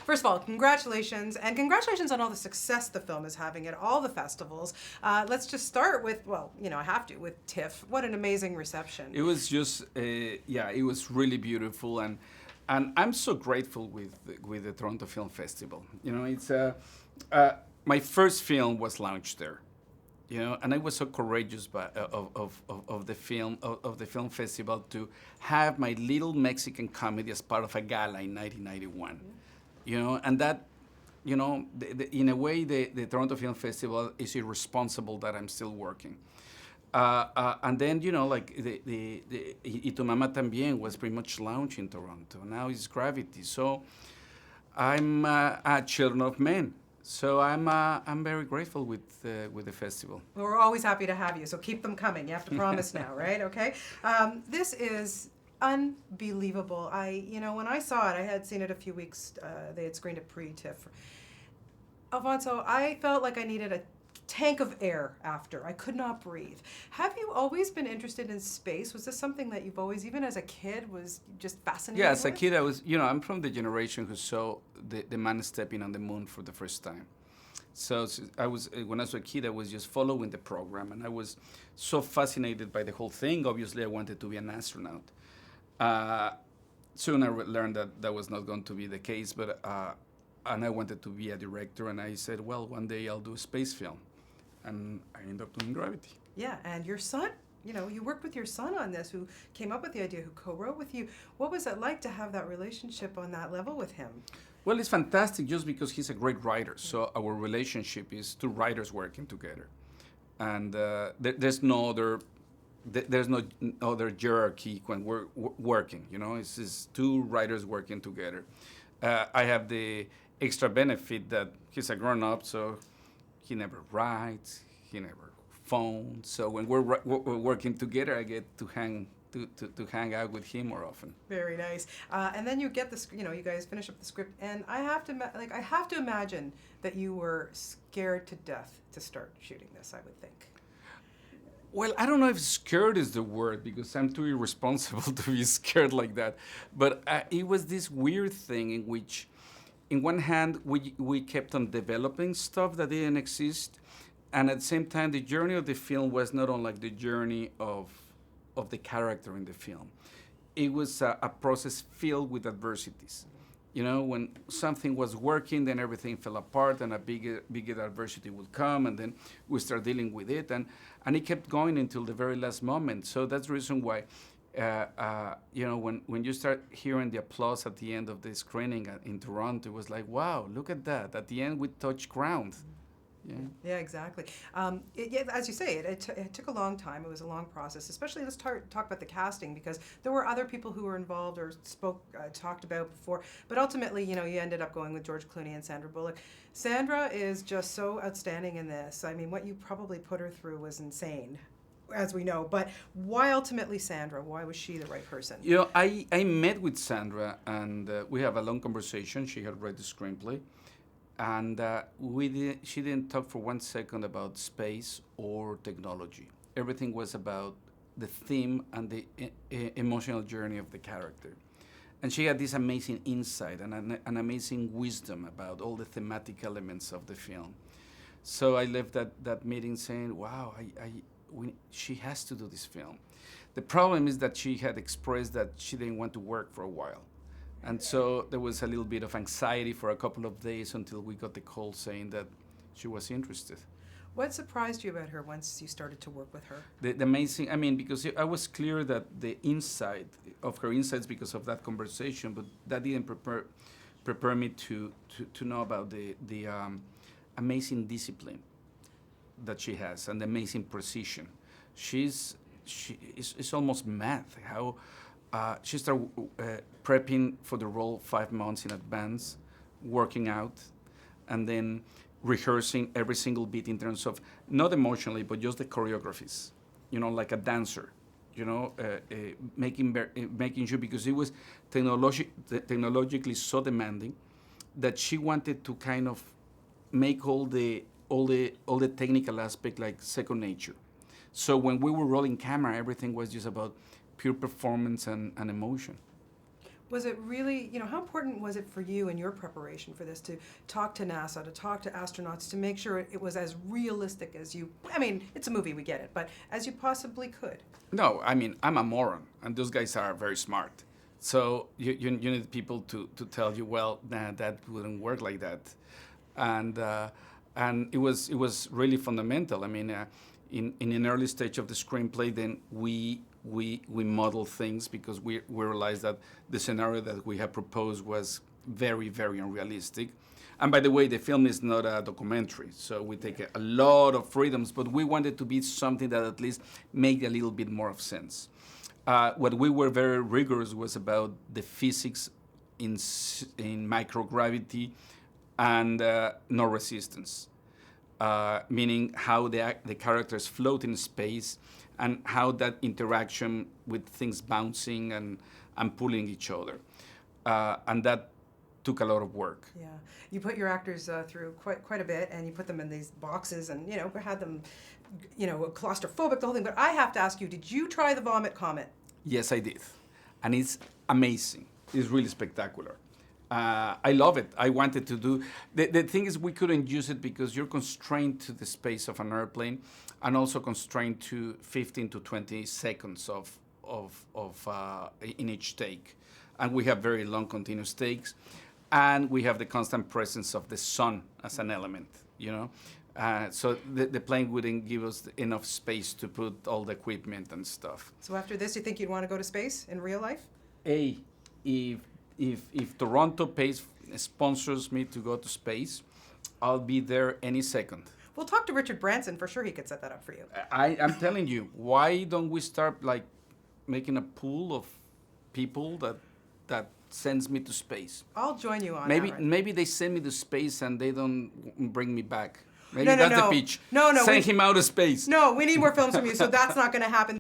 First of all, congratulations, and congratulations on all the success the film is having at all the festivals. Let's just start with, well, I have to, with TIFF. What an amazing reception. It was just, it was really beautiful, and I'm so grateful with the Toronto Film Festival. It's my first film was launched there. And I was so courageous of the film festival to have my little Mexican comedy as part of a gala in 1991. And that, in a way, the Toronto Film Festival is irresponsible that I'm still working. And then, like Y Tu Mamá También was pretty much launched in Toronto. Now it's Gravity. So I'm a children of men. So I'm very grateful with the festival. We're always happy to have you, so keep them coming. You have to promise now, right? Okay. This is unbelievable. When I saw it, I had seen it a few weeks. They had screened it pre-TIFF. Alfonso, I felt like I needed a tank of air after. I could not breathe. Have you always been interested in space? Was this something that you've always, even as a kid, was just fascinated Yeah, as a with? kid, I was, I'm from the generation who saw the man stepping on the moon for the first time. So when I was a kid, I was just following the program, and I was so fascinated by the whole thing. Obviously, I wanted to be an astronaut. Soon I learned that was not going to be the case, and I wanted to be a director, and I said, well, one day I'll do a space film. And I ended up doing Gravity. Yeah, and your son, you worked with your son on this, who came up with the idea, who co-wrote with you. What was it like to have that relationship on that level with him? Well, it's fantastic just because he's a great writer. So our relationship is two writers working together. And there's no other hierarchy when we're working, It's just two writers working together. I have the extra benefit that he's a grown-up, so he never writes, he never phones. So when we're working together, I get to hang out with him more often. Very nice. And then you get the, you guys finish up the script, and I have to imagine that you were scared to death to start shooting this, I would think. Well, I don't know if scared is the word, because I'm too irresponsible to be scared like that. But it was this weird thing in which, in one hand, we kept on developing stuff that didn't exist, and at the same time, the journey of the film was not unlike the journey of the character in the film. It was a process filled with adversities. When something was working, then everything fell apart, and a bigger adversity would come, and then we start dealing with it, and it kept going until the very last moment. So that's the reason why, when you start hearing the applause at the end of the screening in Toronto, it was like, wow, look at that. At the end, we touched ground. Yeah, exactly. As you say, it took a long time. It was a long process. Especially, let's talk about the casting, because there were other people who were involved or talked about before. But ultimately, you ended up going with George Clooney and Sandra Bullock. Sandra is just so outstanding in this. I mean, what you probably put her through was insane, as we know. But why ultimately Sandra? Why was she the right person? I met with Sandra, and we have a long conversation. She had read the screenplay. And she didn't talk for 1 second about space or technology. Everything was about the theme and the emotional journey of the character. And she had this amazing insight and an amazing wisdom about all the thematic elements of the film. So I left that meeting saying, wow, she has to do this film. The problem is that she had expressed that she didn't want to work for a while. And so there was a little bit of anxiety for a couple of days until we got the call saying that she was interested. What surprised you about her once you started to work with her? The amazing, because I was clear that the insight of her insights because of that conversation, but that didn't prepare me to know about the amazing discipline that she has and the amazing precision. It's almost math, how she started prepping for the role 5 months in advance, working out, and then rehearsing every single beat in terms of, not emotionally, but just the choreographies, like a dancer, making sure, because it was technologically so demanding that she wanted to kind of make all the technical aspect like second nature. So when we were rolling camera, everything was just about pure performance and emotion. Was it really, how important was it for you in your preparation for this to talk to NASA, to talk to astronauts, to make sure it was as realistic as you, it's a movie, we get it, but as you possibly could? No, I'm a moron, and those guys are very smart. So you need people to tell you, well, nah, that wouldn't work like that. And it was really fundamental. In an early stage of the screenplay, then we model things because we realized that the scenario that we had proposed was very, very unrealistic. And by the way, the film is not a documentary, so we take a lot of freedoms, but we wanted to be something that at least made a little bit more of sense. What we were very rigorous was about the physics in microgravity and no resistance, meaning how the characters float in space and how that interaction with things bouncing and pulling each other. And that took a lot of work. Yeah, you put your actors through quite a bit, and you put them in these boxes, and had them, claustrophobic, the whole thing. But I have to ask you, did you try the vomit comet? Yes, I did, and it's amazing. It's really spectacular. I love it. I wanted to do. The thing is, we couldn't use it because you're constrained to the space of an airplane, and also constrained to 15 to 20 seconds in each take, and we have very long continuous takes. And we have the constant presence of the sun as an element, So the plane wouldn't give us enough space to put all the equipment and stuff. So after this, you think you'd want to go to space in real life? If Toronto sponsors me to go to space, I'll be there any second. We'll talk to Richard Branson. For sure he could set that up for you. I'm telling you, why don't we start making a pool of people that sends me to space? I'll join you on maybe that. Maybe they send me to space and they don't bring me back. Maybe No, that's the pitch. No. Send him out of space. No, we need more films from you, so that's not going to happen.